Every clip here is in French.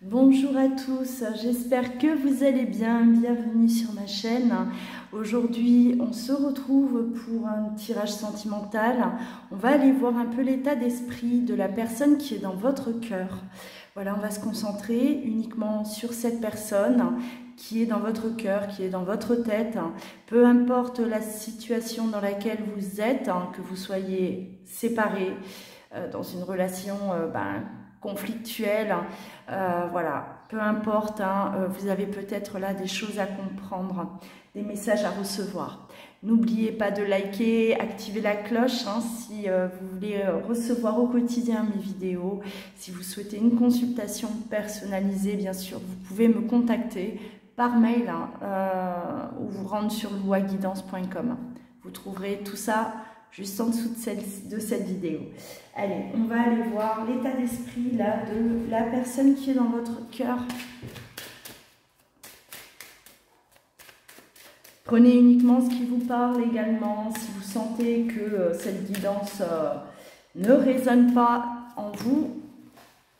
Bonjour à tous, j'espère que vous allez bien, bienvenue sur ma chaîne. Aujourd'hui on se retrouve pour un tirage sentimental. On va aller voir un peu l'état d'esprit de la personne qui est dans votre cœur. Voilà, on va se concentrer uniquement sur cette personne qui est dans votre cœur, qui est dans votre tête. Peu importe la situation dans laquelle vous êtes, que vous soyez séparés, dans une relation conflictuelle, voilà, peu importe, vous avez peut-être là des choses à comprendre, des messages à recevoir. N'oubliez pas de liker, activer la cloche si vous voulez recevoir au quotidien mes vidéos. Si vous souhaitez une consultation personnalisée, bien sûr, vous pouvez me contacter par mail ou vous rendre sur louaguidance.com. Vous trouverez tout ça juste en dessous de cette vidéo. Allez, on va aller voir l'état d'esprit là de la personne qui est dans votre cœur. Prenez uniquement ce qui vous parle également. Si vous sentez que cette guidance ne résonne pas en vous,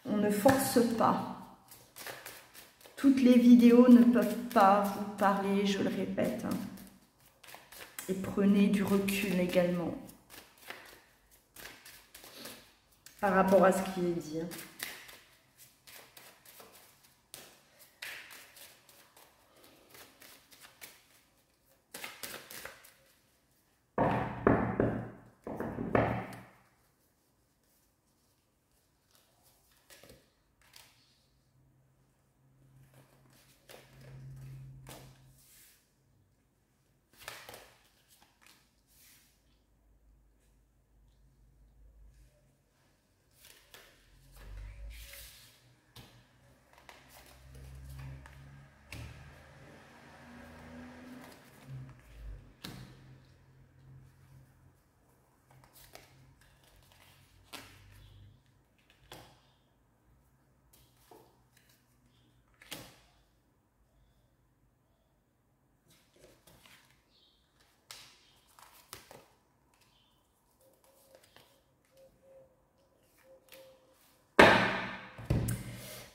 on ne force pas. Toutes les vidéos ne peuvent pas vous parler, je le répète. Et prenez du recul également par rapport à ce qui est dit.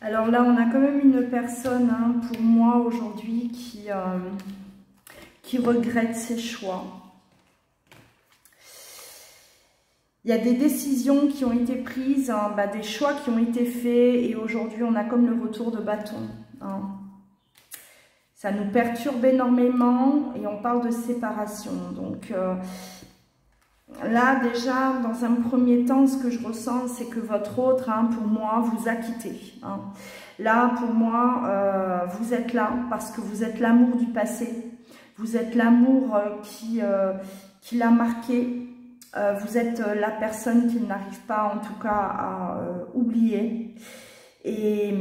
Alors là, on a quand même une personne, pour moi aujourd'hui, qui regrette ses choix. Il y a des décisions qui ont été prises, des choix qui ont été faits, et aujourd'hui, on a comme le retour de bâton. Ça nous perturbe énormément, et on parle de séparation. Donc là, déjà, dans un premier temps, ce que je ressens, c'est que votre autre, pour moi, vous a quitté. Là, pour moi, vous êtes là parce que vous êtes l'amour du passé. Vous êtes l'amour qui l'a marqué. Vous êtes la personne qu'il n'arrive pas, en tout cas, à oublier. Et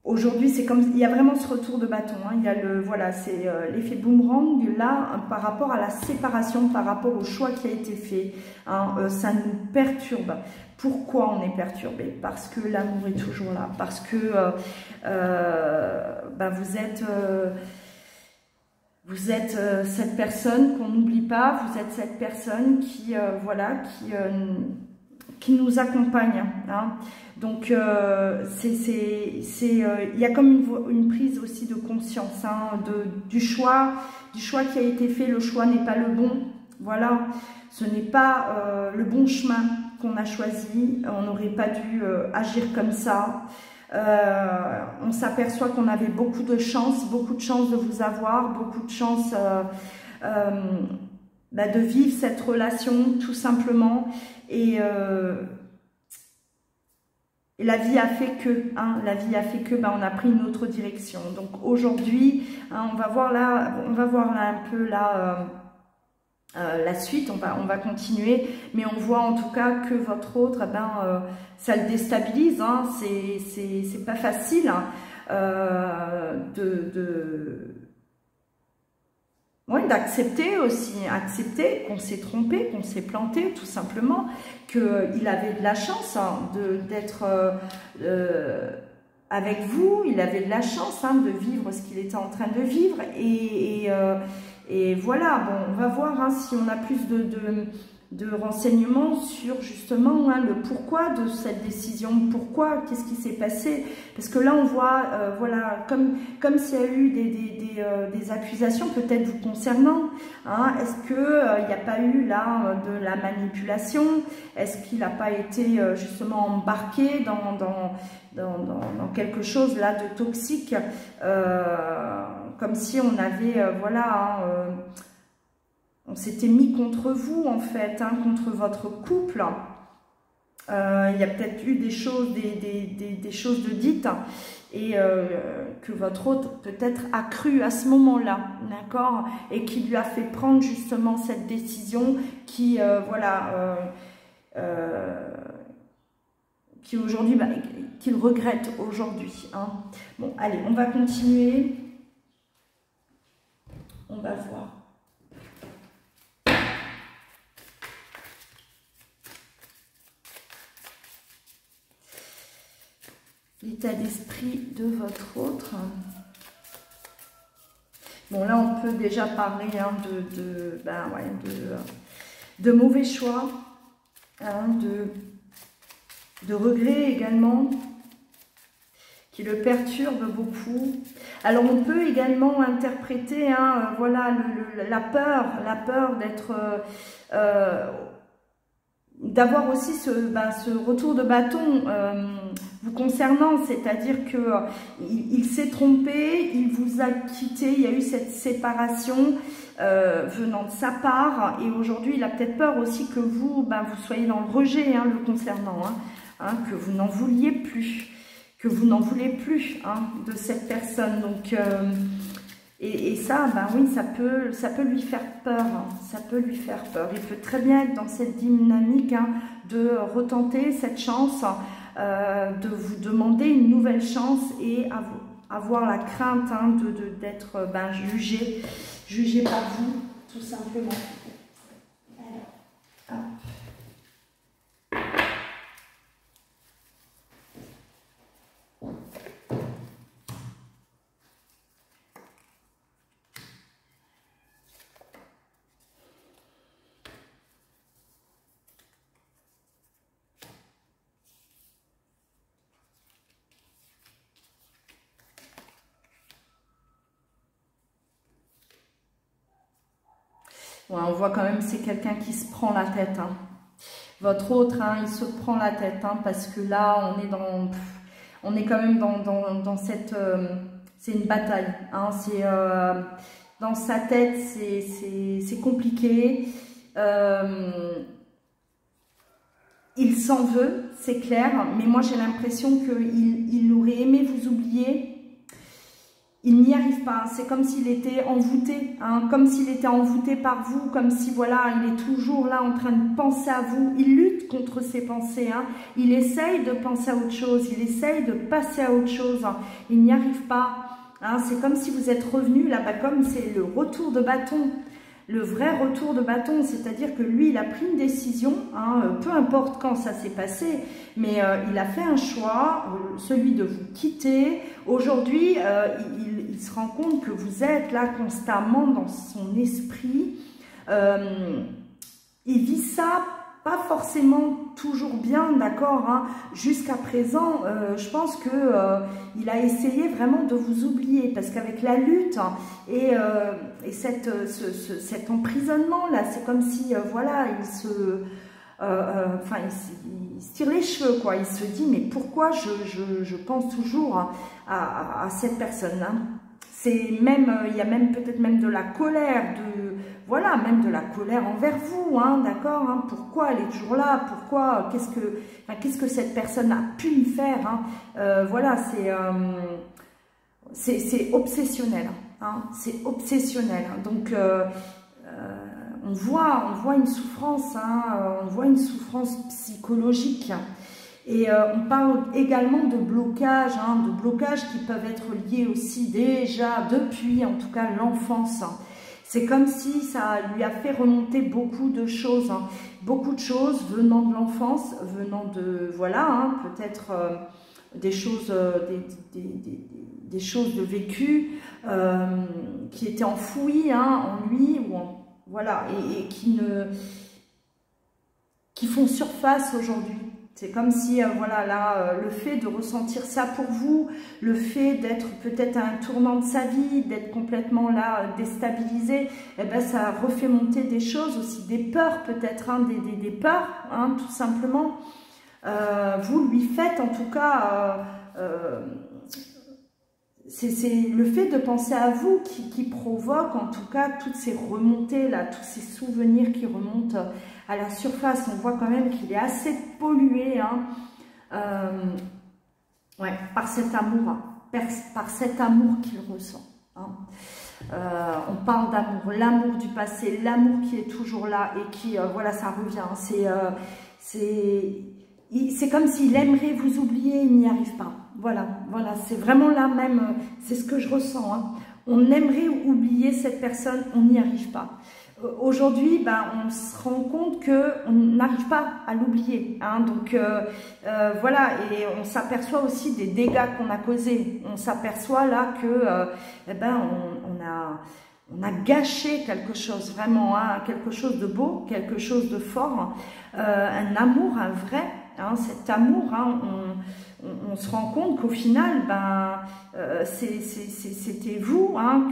aujourd'hui, c'est comme il y a vraiment ce retour de bâton. Il y a voilà, c'est l'effet boomerang là par rapport à la séparation, par rapport au choix qui a été fait. Ça nous perturbe. Pourquoi on est perturbé? Parce que l'amour est toujours là. Parce que vous êtes cette personne qu'on n'oublie pas. Vous êtes cette personne qui qui nous accompagne. Donc, il y a comme une prise aussi de conscience du choix qui a été fait. Le choix n'est pas le bon. Voilà, ce n'est pas le bon chemin qu'on a choisi. On n'aurait pas dû agir comme ça. On s'aperçoit qu'on avait beaucoup de chance de vous avoir, beaucoup de chance de vivre cette relation tout simplement. Et la vie a fait que, on a pris une autre direction. Donc aujourd'hui, on va voir là un peu la suite. On va continuer, mais on voit en tout cas que votre autre, ça le déstabilise. C'est pas facile d'accepter aussi, accepter qu'on s'est trompé, qu'on s'est planté, tout simplement, qu'il avait de la chance d'être avec vous, il avait de la chance de vivre ce qu'il était en train de vivre, et voilà, bon, on va voir si on a plus renseignements sur justement le pourquoi de cette décision, pourquoi, qu'est-ce qui s'est passé, parce que là on voit, voilà, comme s'il y a eu des accusations peut-être vous concernant, hein, est-ce qu'il n'y a pas eu là de la manipulation, est-ce qu'il n'a pas été justement embarqué dans quelque chose là de toxique, comme si on avait, voilà, on s'était mis contre vous en fait, hein, contre votre couple. Il y a peut-être eu des choses, des choses de dites et que votre hôte peut-être a cru à ce moment-là, d'accord, et qui lui a fait prendre justement cette décision qui, voilà, qui aujourd'hui, bah, qu'il regrette aujourd'hui. Hein. Bon, allez, on va continuer. On va voir. L'état d'esprit de votre autre. Bon, là, on peut déjà parler hein, de mauvais choix, hein, de regrets également, qui le perturbe beaucoup. Alors, on peut également interpréter, hein, voilà, la peur d'être... d'avoir aussi ce retour de bâton vous concernant, c'est-à-dire que il s'est trompé, il vous a quitté, il y a eu cette séparation venant de sa part, et aujourd'hui il a peut-être peur aussi que vous, vous soyez dans le rejet le concernant, que vous n'en vouliez plus, de cette personne. Donc et ça, oui, ça peut lui faire peur, ça peut lui faire peur. Il peut très bien être dans cette dynamique de retenter cette chance, de vous demander une nouvelle chance et avoir la crainte d'être jugé par vous, tout simplement. Alors, hop. Ouais, on voit quand même c'est quelqu'un qui se prend la tête. Hein. Votre autre, il se prend la tête parce que là, on est quand même dans cette... c'est une bataille. Hein, dans sa tête, c'est compliqué. Il s'en veut, c'est clair. Mais moi, j'ai l'impression qu'il aurait aimé vous oublier. Il n'y arrive pas, c'est comme s'il était envoûté, comme s'il était envoûté par vous, comme si voilà, il est toujours là en train de penser à vous, il lutte contre ses pensées, il essaye de penser à autre chose, il essaye de passer à autre chose, il n'y arrive pas, c'est comme si vous êtes revenu là-bas, comme c'est le retour de bâton, le vrai retour de bâton, c'est-à-dire que lui, il a pris une décision, peu importe quand ça s'est passé, mais il a fait un choix, celui de vous quitter. Aujourd'hui, il se rend compte que vous êtes là constamment dans son esprit. Il vit ça pas forcément toujours bien, d'accord, jusqu'à présent, je pense que il a essayé vraiment de vous oublier, parce qu'avec la lutte et cet emprisonnement là, c'est comme si voilà, il se tire les cheveux, quoi. Il se dit mais pourquoi je pense toujours à cette personne, C'est même, il y a même peut-être même de la colère, voilà, même de la colère envers vous, d'accord, pourquoi elle est toujours là, pourquoi, qu'est-ce que cette personne a pu me faire, voilà, c'est obsessionnel, c'est obsessionnel, donc on voit une souffrance, on voit une souffrance psychologique. Et on parle également de blocages, qui peuvent être liés aussi déjà depuis, en tout cas, l'enfance. C'est comme si ça lui a fait remonter beaucoup de choses, beaucoup de choses venant de l'enfance, venant de, voilà, peut-être des choses, des choses de vécu qui étaient enfouies en lui, ou voilà, et qui ne... qui font surface aujourd'hui. C'est comme si, voilà, là, le fait de ressentir ça pour vous, le fait d'être peut-être à un tournant de sa vie, d'être complètement là, déstabilisé, eh ben, ça refait monter des choses aussi, des peurs peut-être, hein, des peurs, hein, tout simplement. Vous lui faites en tout cas... c'est le fait de penser à vous qui provoque en tout cas toutes ces remontées là, tous ces souvenirs qui remontent à la surface. On voit quand même qu'il est assez pollué, hein, ouais, par cet amour, par cet amour qu'il ressent, hein. On parle d'amour, l'amour du passé, l'amour qui est toujours là et qui, voilà, ça revient. C'est comme s'il aimerait vous oublier, il n'y arrive pas. Voilà, voilà, c'est vraiment là même, c'est ce que je ressens, hein. On aimerait oublier cette personne, on n'y arrive pas. Aujourd'hui, ben, on se rend compte qu'on n'arrive pas à l'oublier, hein. Donc voilà, et on s'aperçoit aussi des dégâts qu'on a causés. On s'aperçoit là que eh ben, on a gâché quelque chose, vraiment, hein, quelque chose de beau, quelque chose de fort, un amour, un vrai, hein, cet amour, hein, on se rend compte qu'au final, ben, c'était vous, hein,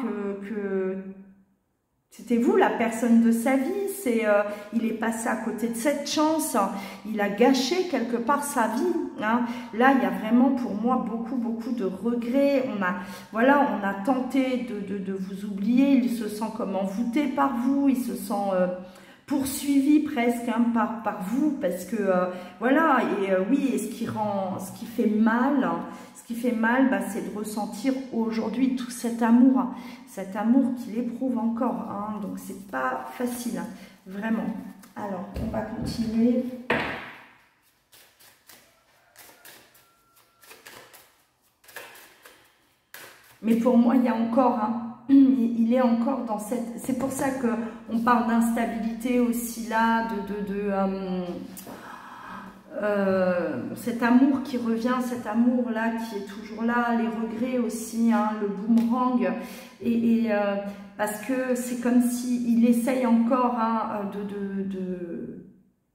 c'était vous la personne de sa vie. Il est passé à côté de cette chance, il a gâché quelque part sa vie, hein. Là, il y a vraiment pour moi beaucoup de regrets. Voilà, on a tenté de vous oublier, il se sent comme envoûté par vous, il se sent... poursuivi presque, hein, par vous, parce que voilà, et oui, et ce qui fait mal, bah, c'est de ressentir aujourd'hui tout cet amour qu'il éprouve encore, hein. Donc c'est pas facile, hein, vraiment. Alors on va continuer. Mais pour moi, il y a encore, hein, il est encore dans cette... C'est pour ça qu'on parle d'instabilité aussi là, cet amour qui revient, cet amour là qui est toujours là, les regrets aussi, hein, le boomerang, parce que c'est comme s'il essaye encore, hein, de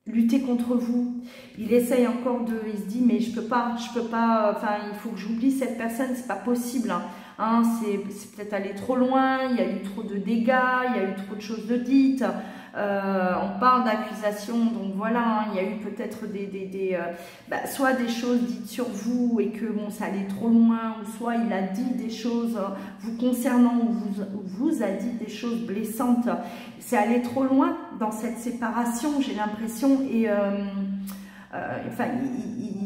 lutter contre vous. Il essaye encore il se dit mais je peux pas, enfin il faut que j'oublie cette personne, c'est pas possible, hein. Hein, c'est peut-être allé trop loin, il y a eu trop de dégâts, il y a eu trop de choses de dites, on parle d'accusation, donc voilà, hein, il y a eu peut-être soit des choses dites sur vous et que bon, ça allait trop loin, ou soit il a dit des choses vous concernant, ou vous a dit des choses blessantes, c'est allé trop loin dans cette séparation, j'ai l'impression, et enfin,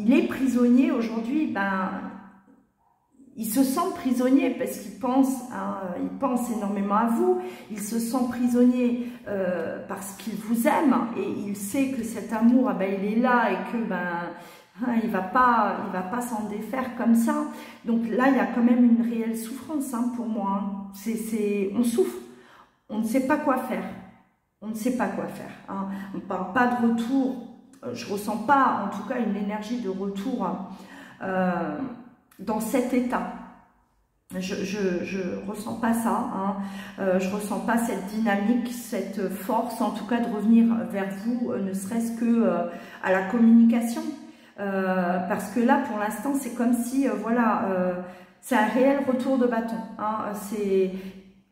il est prisonnier aujourd'hui, ben... Il se sent prisonnier parce qu'il pense, hein, il pense énormément à vous. Il se sent prisonnier parce qu'il vous aime et il sait que cet amour, ben, il est là et que ben, hein, il va pas s'en défaire comme ça. Donc là, il y a quand même une réelle souffrance, hein, pour moi, hein. On souffre, on ne sait pas quoi faire. On ne sait pas quoi faire, hein. On ne parle pas de retour. Je ressens pas, en tout cas, une énergie de retour. Dans cet état, je ressens pas ça, hein. Je ressens pas cette dynamique, cette force, en tout cas de revenir vers vous, ne serait-ce que à la communication, parce que là pour l'instant c'est comme si voilà, c'est un réel retour de bâton, hein.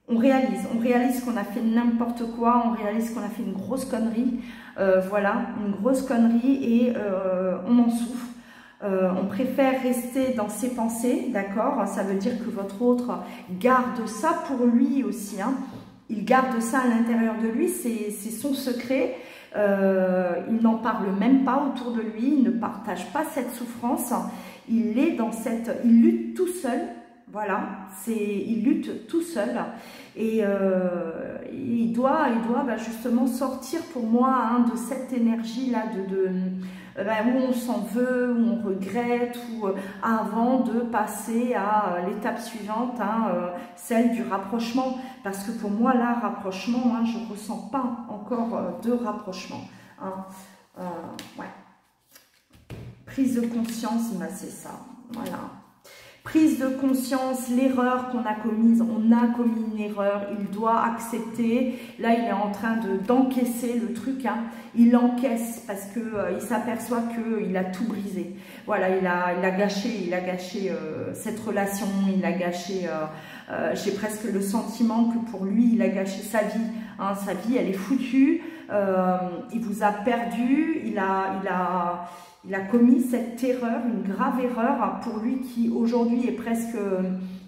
On réalise qu'on a fait n'importe quoi, on réalise qu'on a fait une grosse connerie, voilà, une grosse connerie, et on en souffre. On préfère rester dans ses pensées, d'accord? Ça veut dire que votre autre garde ça pour lui aussi, hein. Il garde ça à l'intérieur de lui, c'est son secret. Il n'en parle même pas autour de lui, il ne partage pas cette souffrance. Il est dans il lutte tout seul, voilà. Il lutte tout seul et il doit bah, justement sortir pour moi, hein, de cette énergie là où on s'en veut, où on regrette, ou avant de passer à l'étape suivante, hein, celle du rapprochement. Parce que pour moi, là, rapprochement, hein, je ne ressens pas encore de rapprochement, hein. Ouais. Prise de conscience, bah, c'est ça. Voilà. Prise de conscience, l'erreur qu'on a commise, on a commis une erreur, il doit accepter. Là, il est en train d'encaisser le truc, hein. Il encaisse parce que il s'aperçoit qu'il a tout brisé. Voilà, il a gâché cette relation, il a gâché, j'ai presque le sentiment que pour lui, il a gâché sa vie. Hein, sa vie, elle est foutue, il vous a perdu, il a commis cette erreur, une grave erreur pour lui qui aujourd'hui est presque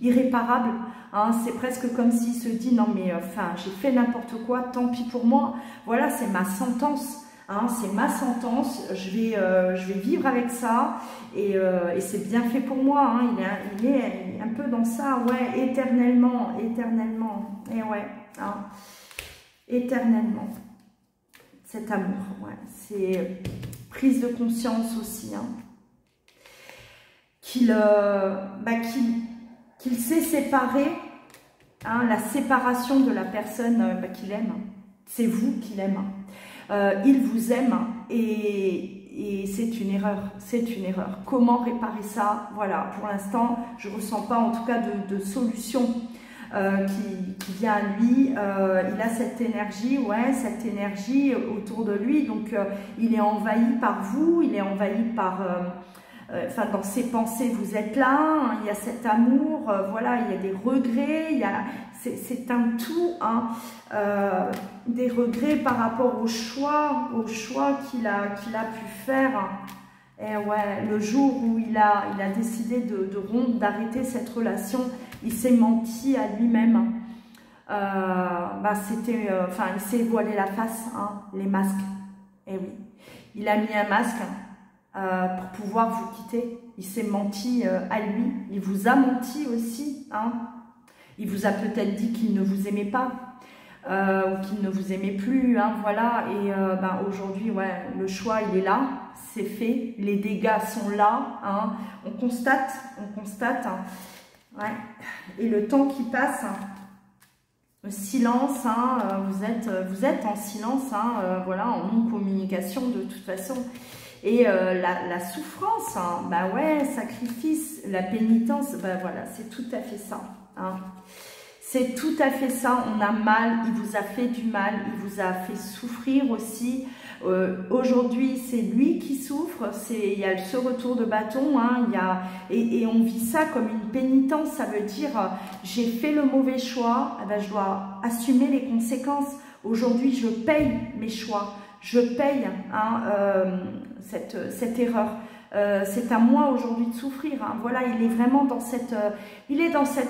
irréparable. Hein, c'est presque comme s'il se dit non mais enfin j'ai fait n'importe quoi, tant pis pour moi. Voilà, c'est ma sentence. Hein, c'est ma sentence. Je vais vivre avec ça et c'est bien fait pour moi. Hein, il est un peu dans ça, ouais, éternellement. Et ouais, hein, éternellement. Cet amour, ouais, c'est prise de conscience aussi, hein, qu'il s'est séparé, hein, la séparation de la personne qu'il aime, c'est vous qu'il aime, il vous aime et c'est une erreur, comment réparer ça? Voilà, pour l'instant, je ne ressens pas en tout cas de solution qui vient à lui. Il a cette énergie, ouais, cette énergie autour de lui, donc il est envahi par vous, il est envahi par enfin dans ses pensées vous êtes là, hein, il y a cet amour, voilà, il y a des regrets, c'est un tout, hein, des regrets par rapport au choix qu'il a pu faire. Et ouais, le jour où il a décidé de rompre, d'arrêter cette relation, il s'est menti à lui-même. Enfin, il s'est voilé la face, hein, les masques. Et oui, il a mis un masque pour pouvoir vous quitter. Il s'est menti à lui. Il vous a menti aussi, hein. Il vous a peut-être dit qu'il ne vous aimait pas. Ou qu'il ne vous aimait plus, hein, voilà, et aujourd'hui, ouais, le choix, il est là, c'est fait, les dégâts sont là, hein, on constate, hein, ouais, et le temps qui passe, hein, le silence, hein, vous êtes en silence, hein, voilà, en non-communication de toute façon, et la souffrance, hein, bah ouais, sacrifice, la pénitence, bah voilà, c'est tout à fait ça, hein. C'est tout à fait ça, on a mal, il vous a fait du mal, il vous a fait souffrir aussi. Aujourd'hui, c'est lui qui souffre, il y a ce retour de bâton, hein, et on vit ça comme une pénitence, ça veut dire j'ai fait le mauvais choix, eh ben, je dois assumer les conséquences. Aujourd'hui, je paye mes choix, je paye, hein, cette erreur. C'est à moi aujourd'hui de souffrir, hein. Voilà, il est vraiment dans cette,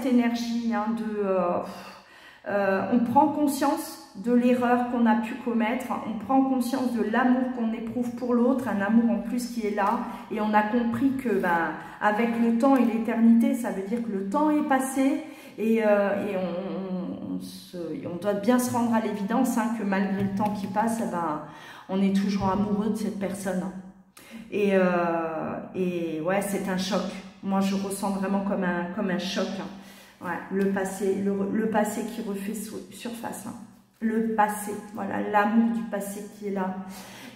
énergie, hein, on prend conscience de l'erreur qu'on a pu commettre, on prend conscience de l'amour qu'on éprouve pour l'autre, un amour en plus qui est là, et on a compris que avec le temps et l'éternité, ça veut dire que le temps est passé, et on doit bien se rendre à l'évidence, hein, que malgré le temps qui passe, on est toujours amoureux de cette personne, hein. Et ouais, c'est un choc. Moi, je ressens vraiment comme un choc, hein. Ouais, le passé qui refait surface, hein. Le passé, voilà, l'amour du passé qui est là.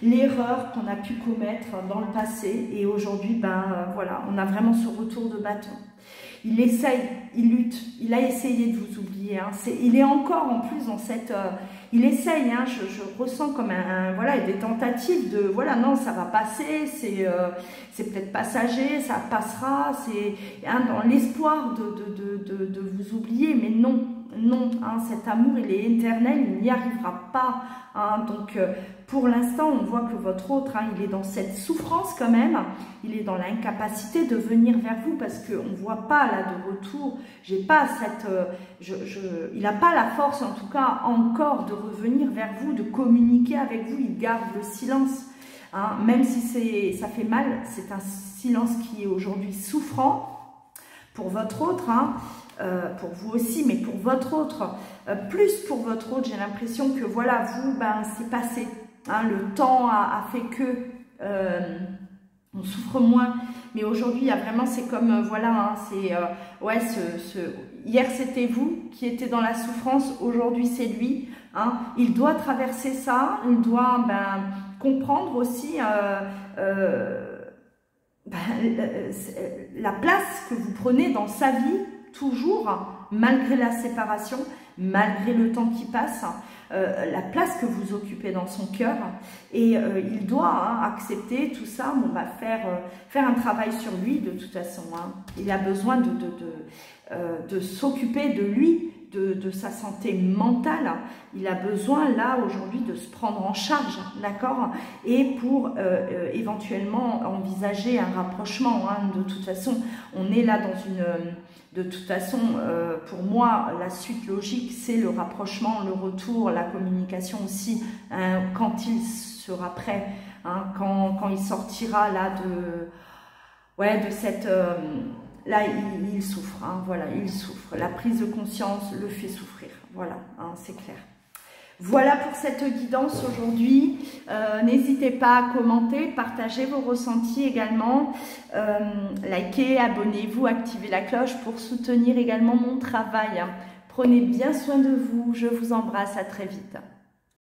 L'erreur qu'on a pu commettre dans le passé. Et aujourd'hui, voilà, on a vraiment ce retour de bâton. Il essaye, il lutte, il a essayé de vous oublier, hein. Il est encore en plus dans cette... il essaye, hein, je ressens comme voilà, des tentatives de, voilà, non, ça va passer, c'est peut-être passager, ça passera, c'est, hein, dans l'espoir de vous oublier, mais non, hein, cet amour, il est éternel, il n'y arrivera pas, hein, donc pour l'instant, on voit que votre autre, hein, il est dans cette souffrance quand même, il est dans l'incapacité de venir vers vous parce qu'on ne voit pas là de retour, j'ai pas cette, il n'a pas la force en tout cas encore de revenir vers vous, de communiquer avec vous, il garde le silence, hein, même si ça fait mal, c'est un silence qui est aujourd'hui souffrant pour votre autre, hein, pour vous aussi, mais pour votre autre, plus pour votre autre, j'ai l'impression que voilà, vous, c'est passé, hein, le temps a fait que on souffre moins, mais aujourd'hui, il y a vraiment, c'est comme, voilà, hein, c'est, ouais, hier c'était vous qui étiez dans la souffrance, aujourd'hui c'est lui, hein, il doit traverser ça, il doit comprendre aussi la place que vous prenez dans sa vie, toujours, malgré la séparation, malgré le temps qui passe, la place que vous occupez dans son cœur. Et il doit accepter tout ça. On va faire un travail sur lui de toute façon. Il a besoin de s'occuper de lui, de sa santé mentale. Il a besoin là aujourd'hui de se prendre en charge, d'accord, et pour éventuellement envisager un rapprochement. De toute façon, on est là dans une... De toute façon, pour moi, la suite logique, c'est le rapprochement, le retour, la communication aussi, quand il sera prêt, quand il sortira là de cette... là, il souffre, voilà, il souffre. La prise de conscience le fait souffrir, voilà, c'est clair. Voilà pour cette guidance aujourd'hui. N'hésitez pas à commenter, partager vos ressentis également. Likez, abonnez-vous, activez la cloche pour soutenir également mon travail. Prenez bien soin de vous. Je vous embrasse. À très vite.